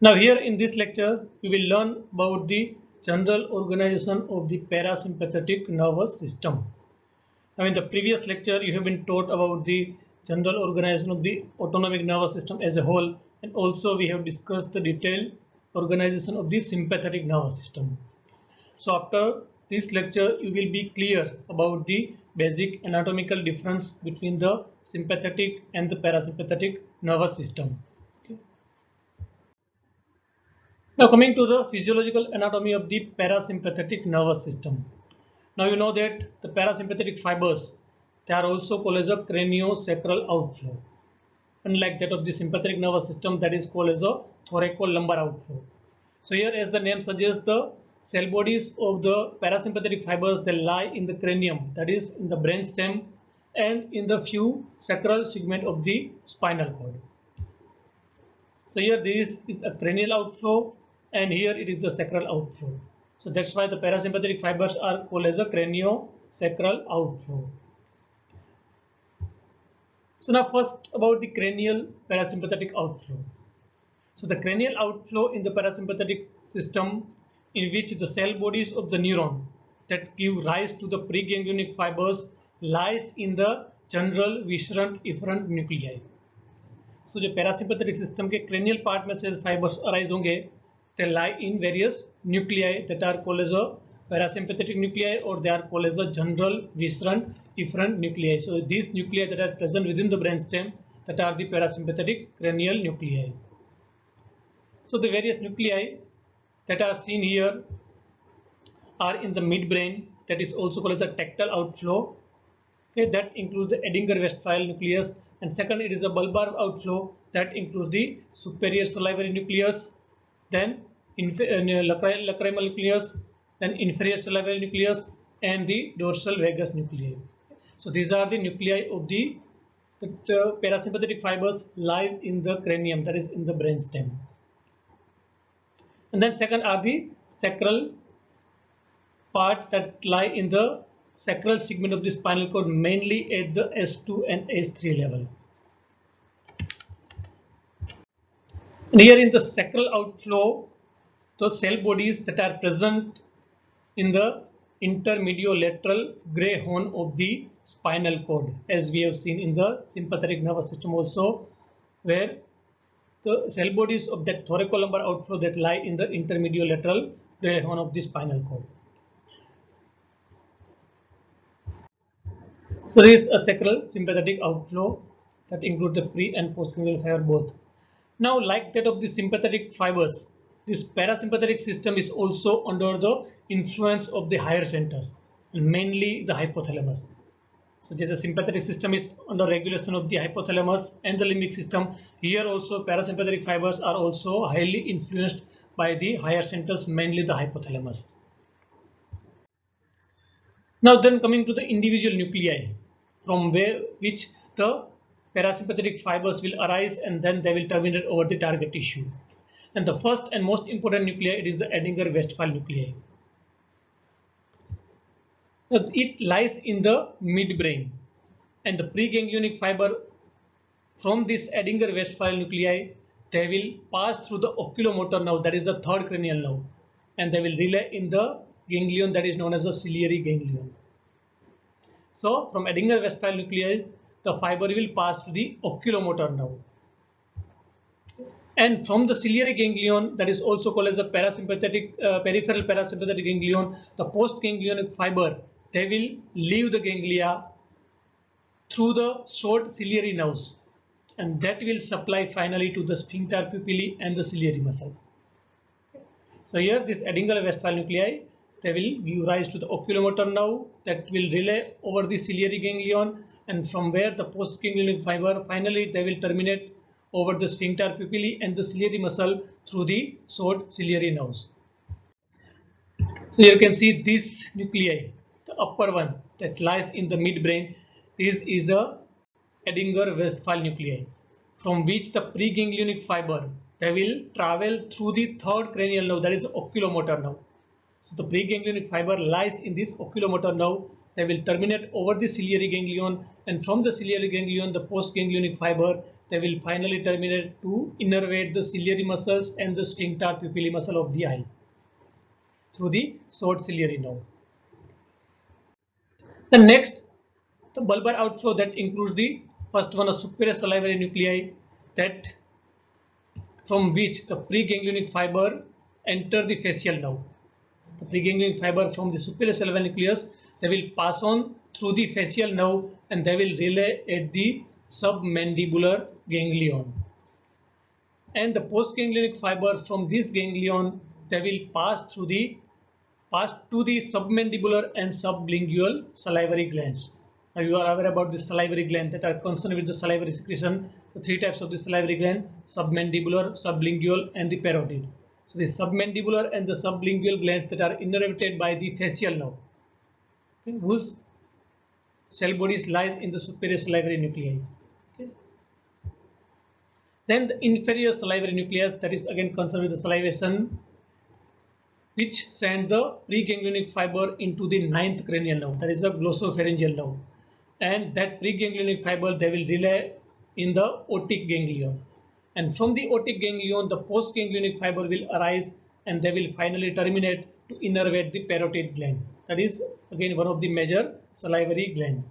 Now here in this lecture, we will learn about the general organization of the parasympathetic nervous system. Now in the previous lecture, you have been taught about the general organization of the autonomic nervous system as a whole, and also we have discussed the detailed organization of the sympathetic nervous system. So after this lecture, you will be clear about the basic anatomical difference between the sympathetic and the parasympathetic nervous system. Okay. Now coming to the physiological anatomy of the parasympathetic nervous system. Now you know that the parasympathetic fibers, they are also called as a craniosacral outflow. Unlike that of the sympathetic nervous system, that is called as a thoracolumbar outflow. So here, as the name suggests, the cell bodies of the parasympathetic fibers, they lie in the cranium, that is in the brainstem, and in the few sacral segment of the spinal cord. So here this is a cranial outflow, and here it is the sacral outflow. So that's why the parasympathetic fibers are called as a craniosacral outflow. So now first about the cranial parasympathetic outflow. So the cranial outflow in the parasympathetic system, in which the cell bodies of the neuron that give rise to the preganglionic fibers lies in the general viscerant efferent nuclei. So जो parasympathetic system के cranial part में से fibers arise होंगे, they lie in various nuclei that are called as a parasympathetic nuclei, or they are called as a general viscerant efferent nuclei. So these nuclei that are present within the brainstem, that are the parasympathetic cranial nuclei. So the various nuclei that are seen here are in the midbrain, that is also called as a tactile outflow. Okay, that includes the Edinger-Westphal nucleus, and second it is a bulbar outflow that includes the superior salivary nucleus, then lacrimal nucleus, then inferior salivary nucleus, and the dorsal vagus nuclei. So these are the nuclei of the parasympathetic fibers lies in the cranium, that is in the brainstem. And then second are the sacral part that lie in the sacral segment of the spinal cord, mainly at the S2 and S3 level. And here in the sacral outflow, those cell bodies that are present in the intermediolateral gray horn of the spinal cord, as we have seen in the sympathetic nervous system also, where the cell bodies of that thoracolumbar outflow that lie in the intermediolateral gray horn of the spinal cord. So there is a sacral sympathetic outflow that includes the pre and postganglion fiber both. Now, like that of the sympathetic fibers, this parasympathetic system is also under the influence of the higher centers, and mainly the hypothalamus. So just a sympathetic system is under regulation of the hypothalamus and the limbic system. Here also parasympathetic fibers are also highly influenced by the higher centers, mainly the hypothalamus. Now then coming to the individual nuclei from which the parasympathetic fibers will arise, and then they will terminate over the target tissue. And the first and most important nuclei, it is the Edinger-Westphal nuclei. Now, it lies in the midbrain, and the preganglionic fiber from this Edinger-Westphal nuclei, they will pass through the oculomotor nerve, that is the third cranial nerve, and they will relay in the ganglion that is known as the ciliary ganglion. So from Edinger-Westphal nuclei, the fiber will pass to the oculomotor nerve. And from the ciliary ganglion, that is also called as a parasympathetic peripheral parasympathetic ganglion, the postganglionic fiber, they will leave the ganglia through the short ciliary nerves, and that will supply finally to the sphincter pupillae and the ciliary muscle. So here this Edinger-Westphal nuclei, they will give rise to the oculomotor nerve that will relay over the ciliary ganglion, and from where the postganglionic fiber finally they will terminate over the sphincter pupillae and the ciliary muscle through the short ciliary nerves. So you can see this nuclei, the upper one that lies in the midbrain, this is the Edinger-Westphal nuclei, from which the preganglionic fiber, they will travel through the third cranial nerve, that is oculomotor nerve. So the preganglionic fiber lies in this oculomotor nerve. They will terminate over the ciliary ganglion, and from the ciliary ganglion, the postganglionic fiber, they will finally terminate to innervate the ciliary muscles and the sphincter pupillae muscle of the eye through the short ciliary nerve. The next, the bulbar outflow, that includes the first one, a superior salivary nuclei, that from which the preganglionic fiber enter the facial nerve. The preganglionic fiber from the superior salivary nucleus, they will pass on through the facial nerve and they will relay at the submandibular ganglion. And the postganglionic fiber from this ganglion, they will pass to the submandibular and sublingual salivary glands. Now you are aware about the salivary gland that are concerned with the salivary secretion. The three types of the salivary gland: submandibular, sublingual, and the parotid. So the submandibular and the sublingual glands that are innervated by the facial nerve, okay, whose cell bodies lies in the superior salivary nuclei. Okay. Then the inferior salivary nucleus, that is again concerned with the salivation, which send the preganglionic fiber into the ninth cranial nerve, that is the glossopharyngeal nerve, and that preganglionic fiber they will relay in the otic ganglion, and from the otic ganglion the postganglionic fiber will arise and they will finally terminate to innervate the parotid gland, that is again one of the major salivary gland.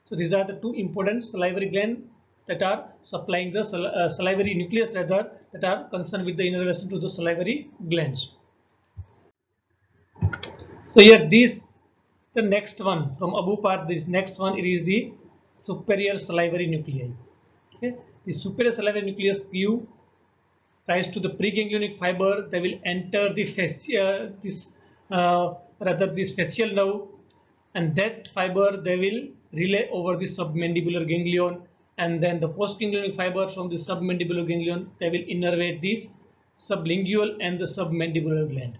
So these are the two important salivary gland that are supplying the salivary nucleus rather, that are concerned with the innervation to the salivary glands. So here the next one from above part, this next one, it is the superior salivary nuclei. Okay. The superior salivary nucleus give rise to the preganglionic fiber. They will enter the fascia, this facial nerve, and that fiber they will relay over the submandibular ganglion, and then the postganglionic fiber from the submandibular ganglion they will innervate this sublingual and the submandibular gland.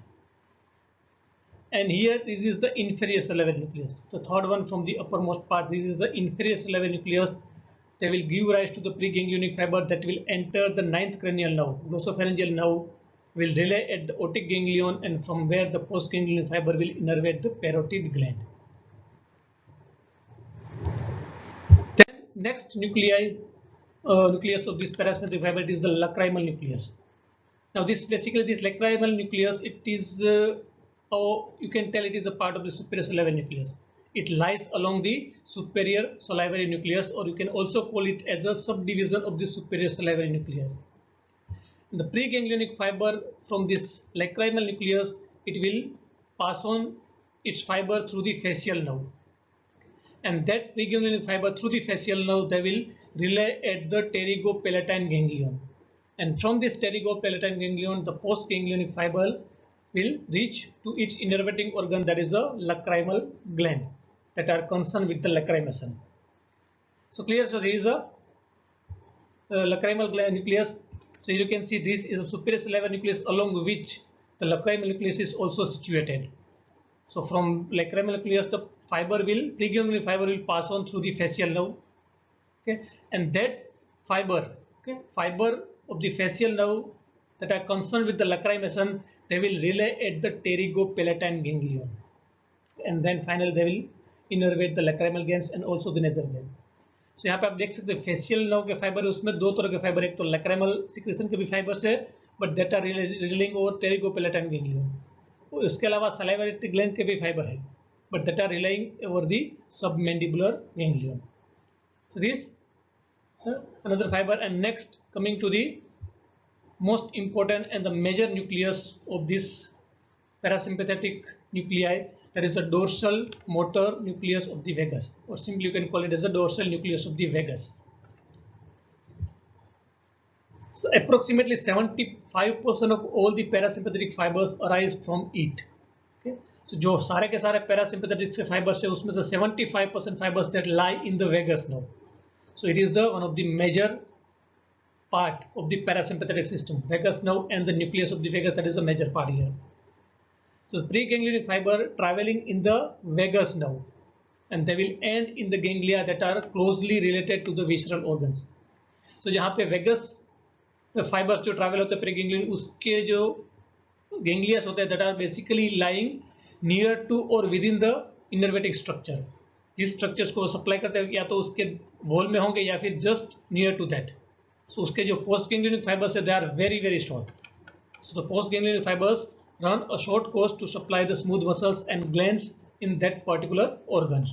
And here this is the inferior salivary nucleus, the third one from the uppermost part. This is the inferior salivary nucleus. They will give rise to the preganglionic fiber that will enter the ninth cranial nerve, glossopharyngeal nerve, will relay at the otic ganglion, and from where the postganglionic fiber will innervate the parotid gland. Then next nucleus of this parasympathetic fiber is the lacrimal nucleus. Now this lacrimal nucleus, it is you can tell it is a part of the superior salivary nucleus. It lies along the superior salivary nucleus, or you can also call it as a subdivision of the superior salivary nucleus. And the preganglionic fiber from this lacrimal nucleus, it will pass on its fiber through the facial nerve, and that preganglionic fiber through the facial nerve they will relay at the pterygopalatine ganglion, and from this pterygopalatine ganglion the postganglionic fiber will reach to its innervating organ, that is a lacrimal gland, that are concerned with the lacrimation. So clear. So there is a lacrimal gland nucleus. So you can see this is a superior salivary nucleus along which the lacrimal nucleus is also situated. So from lacrimal nucleus the preganglionic fiber will pass on through the facial nerve, okay, and that fiber of the facial nerve that are concerned with the lacrimation, they will relay at the pterygopalatine ganglion, and then finally they will innervate the lacrimal glands and also the nasal gland. So यहाँ पे आप देख सकते हैं facial nerve के fibre, उसमें दो तरह के फाइबर, एक तो लैक्राइमल सिक्रेशन के भी फाइबर्स है, but that are relating over pterygopalatine ganglion. इसके अलावा सलाइवरी ग्लैंड के भी फाइबर है, but that are relying over the submandibular ganglion. So this another fiber. And next, coming to the most important and the major nucleus of this parasympathetic nuclei, that is the dorsal motor nucleus of the vagus, or simply you can call it as the dorsal nucleus of the vagus. So approximately 75% of all the parasympathetic fibers arise from it. Okay? So जो सारे के सारे parasympathetic से fibers है, उसमें से 75% fibers that lie in the vagus nerve. So it is the one of the major part of the parasympathetic system, vagus nerve and the nucleus of the vagus, that is a major part here. So preganglionic fiber traveling in the vagus nerve, and they will end in the ganglia that are closely related to the visceral organs. So जहाँ पे vagus fibers जो travel होते हैं preganglion, उसके जो ganglias होते हैं that are basically lying near to or within the innervating structure. जिस structures को supply करते हैं या तो उसके wall में होंगे या फिर just near to that. So उसके जो post ganglionic fibers है, they are very very short. So the post ganglionic fibers run a short course to supply the smooth muscles and glands in that particular organ.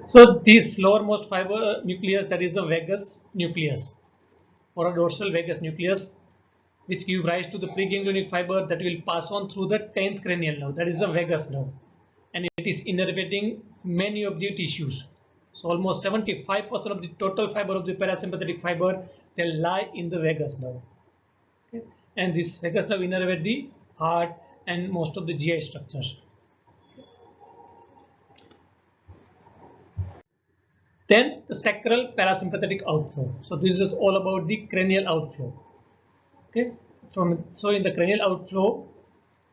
So this lowermost fiber nucleus, that is the vagus nucleus or a dorsal vagus nucleus, which give rise to the preganglionic fiber that will pass on through the 10th cranial nerve, that is the vagus nerve, and it is innervating many of the tissues. So almost 75% of the total fiber of the parasympathetic fiber, they lie in the vagus nerve. Okay? And this vagus nerve innervate the heart and most of the GI structures. Then the sacral parasympathetic outflow. So this is all about the cranial outflow. Okay, so in the cranial outflow,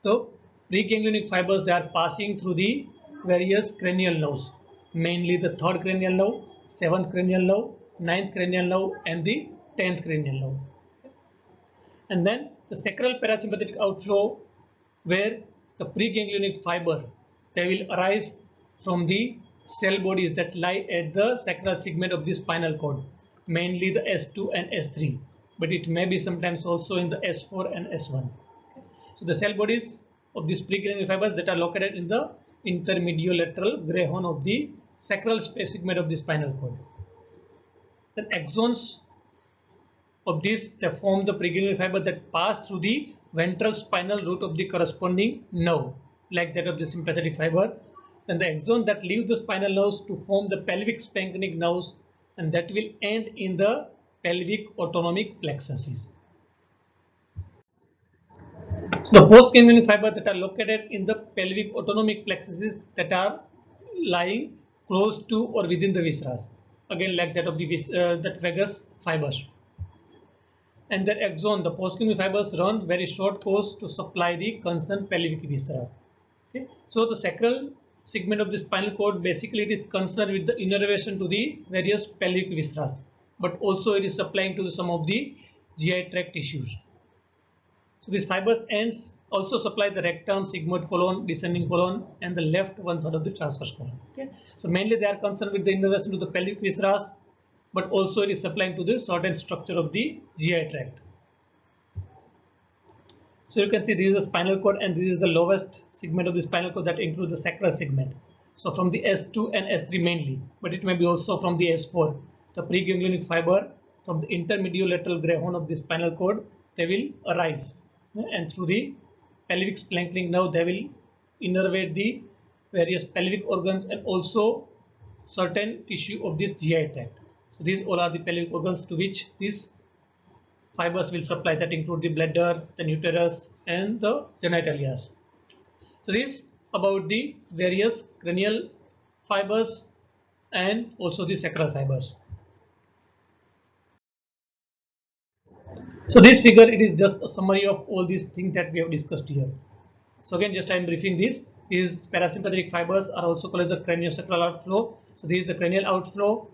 the preganglionic fibers, they are passing through the various cranial nerves, mainly the 3rd cranial nerve, 7th cranial nerve, 9th cranial nerve, and the 10th cranial nerve. And then the sacral parasympathetic outflow, where the preganglionic fiber, they will arise from the cell bodies that lie at the sacral segment of the spinal cord, mainly the S2 and S3, but it may be sometimes also in the S4 and S1. So the cell bodies of these preganglionic fibers that are located in the intermediolateral gray horn of the sacral segment of the spinal cord. Then axons of this, they form the preganglionic fiber that pass through the ventral spinal root of the corresponding nerve, like that of the sympathetic fiber. Then the axon that leave the spinal nerves to form the pelvic splanchnic nerves, and that will end in the pelvic autonomic plexuses. So the postganglionic fiber that are located in the pelvic autonomic plexuses that are lying close to or within the viscera, again like that of the that vagus fibers. And the axon, the postganglionic fibers run very short course to supply the concerned pelvic viscera. Okay. So the sacral segment of the spinal cord, basically it is concerned with the innervation to the various pelvic viscera, but also it is supplying to some of the GI tract tissues. So these fibers ends also supply the rectum, sigmoid colon, descending colon, and the left 1/3 of the transverse colon. Okay. So mainly they are concerned with the innervation to the pelvic viscera, but also it is supplying to the certain structure of the GI tract. So you can see this is the spinal cord, and this is the lowest segment of the spinal cord that includes the sacral segment. So from the S2 and S3 mainly, but it may be also from the S4. The preganglionic fiber from the intermediolateral gray horn of the spinal cord, they will arise, and through the pelvic splanchnic nerve, they will innervate the various pelvic organs and also certain tissue of this GI tract. So these all are the pelvic organs to which these fibers will supply, that include the bladder, the uterus, and the genitalia. So this about the various cranial fibers and also the sacral fibers. So this figure, it is just a summary of all these things that we have discussed here. So again, just I am briefing this. These parasympathetic fibers are also called as a craniosacral outflow. So this is the cranial outflow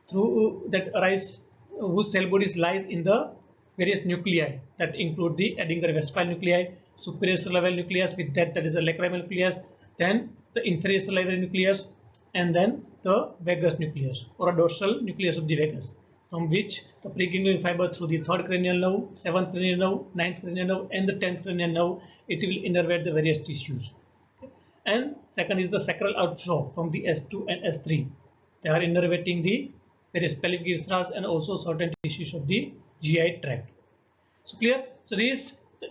through that arise, whose cell bodies lies in the various nuclei that include the Edinger Westphal nuclei, superior cerebral nucleus, with that is a lacrimal nucleus, then the inferior cerebral nucleus, and then the vagus nucleus or a dorsal nucleus of the vagus, from which the preganglionic fiber through the 3rd cranial nerve, 7th cranial nerve, 9th cranial nerve, and the 10th cranial nerve, it will innervate the various tissues. Okay. And second is the sacral outflow from the S2 and S3. They are innervating the various pelvic viscera and also certain tissues of the GI tract. So clear? So this is the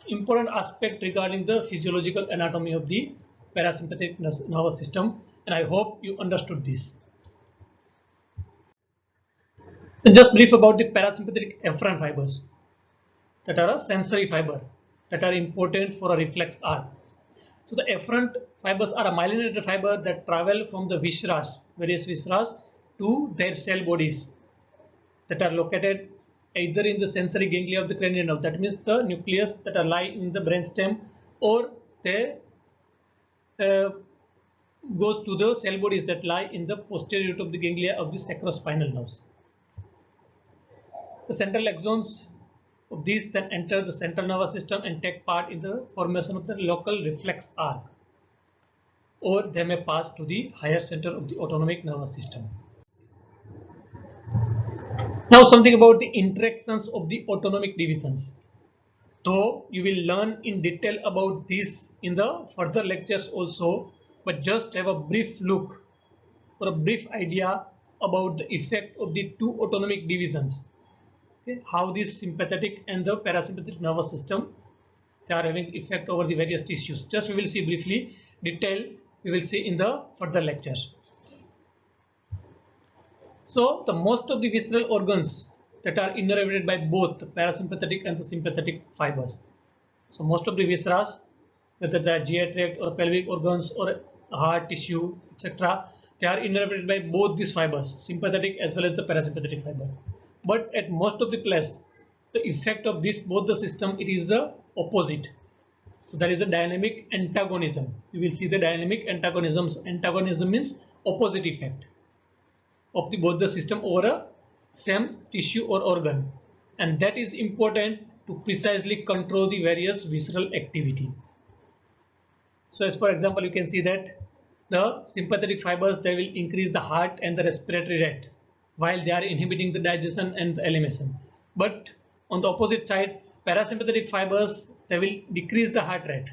important aspect regarding the physiological anatomy of the parasympathetic nervous system, and I hope you understood this. Then just brief about the parasympathetic efferent fibers that are a sensory fiber that are important for a reflex arc. So the efferent fibers are a myelinated fiber that travel from the viscera, various viscera, to their cell bodies that are located either in the sensory ganglia of the cranial nerve, that means the nucleus that are lie in the brainstem, or they goes to the cell bodies that lie in the posterior root of the ganglia of the sacrospinal nerves. The central axons of these then enter the central nervous system and take part in the formation of the local reflex arc, or they may pass to the higher center of the autonomic nervous system. Now something about the interactions of the autonomic divisions. Though you will learn in detail about this in the further lectures also, but just have a brief look or a brief idea about the effect of the two autonomic divisions. Okay, how this sympathetic and the parasympathetic nervous system, they are having effect over the various tissues. Just we will see briefly, detail we will see in the further lectures. So the most of the visceral organs that are innervated by both the parasympathetic and the sympathetic fibers. So most of the viscera, whether the GI tract or pelvic organs or heart tissue, etc., they are innervated by both these fibers, sympathetic as well as the parasympathetic fiber. But at most of the place, the effect of this both the system, it is the opposite. So there is a dynamic antagonism. You will see the dynamic antagonisms. Antagonism means opposite effect of the both the system over a same tissue or organ, and that is important to precisely control the various visceral activity. So as for example, you can see that the sympathetic fibers, they will increase the heart and the respiratory rate while they are inhibiting the digestion and the elimination. But on the opposite side, parasympathetic fibers, they will decrease the heart rate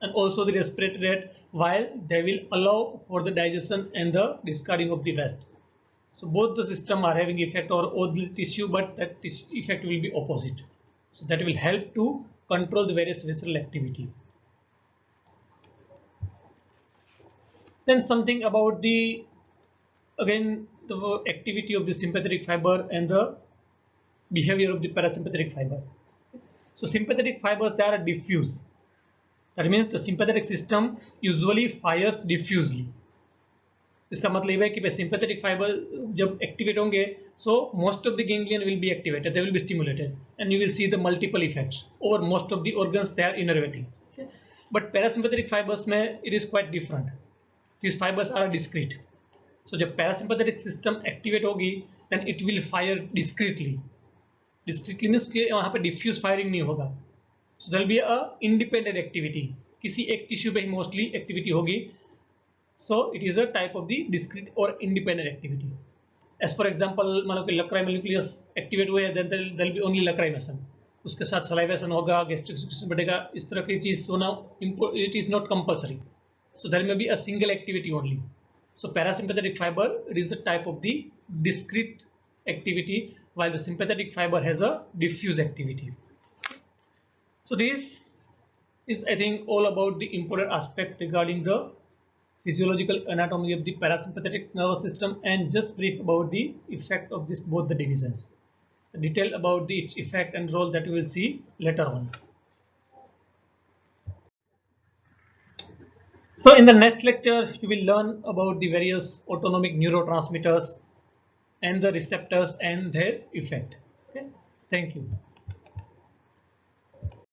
and also the respiratory rate while they will allow for the digestion and the discarding of the waste. So both the system are having effect over all the tissue, but that effect will be opposite. So that will help to control the various visceral activity. Then something about the, again, the activity of the sympathetic fiber and the behavior of the parasympathetic fiber. So sympathetic fibers, they are diffuse. That means the sympathetic system usually fires diffusely. इसका मतलब है कि sympathetic fiber जब activate होंगे, so most of the ganglion will be activated, they will be stimulated, and you will see the multiple effects over most of the organs they are innervating. Okay? But parasympathetic fibers में it is quite different. These fibers are discrete. So जब parasympathetic system activate होगी, then it will fire discretely. Discretely means कि वहाँ पे diffuse firing नहीं होगा. So there will be a independent activity. किसी एक tissue पे ही mostly activity होगी. So it is a type of the discrete or independent activity. As for example, मान लो कि lacrimal nucleus activate हुए, then there will be only lacrimation. उसके साथ salivation होगा, gastric secretion बढ़ेगा, इस तरह की चीज होना it is not compulsory. So there may be a single activity only. So parasympathetic fiber, it is a type of the discrete activity, while the sympathetic fiber has a diffuse activity. So this is, I think, all about the important aspect regarding the physiological anatomy of the parasympathetic nervous system, and just brief about the effect of this both the divisions. The detail about the its effect and role that we will see later on. So in the next lecture, you will learn about the various autonomic neurotransmitters and the receptors and their effect. Okay? Thank you.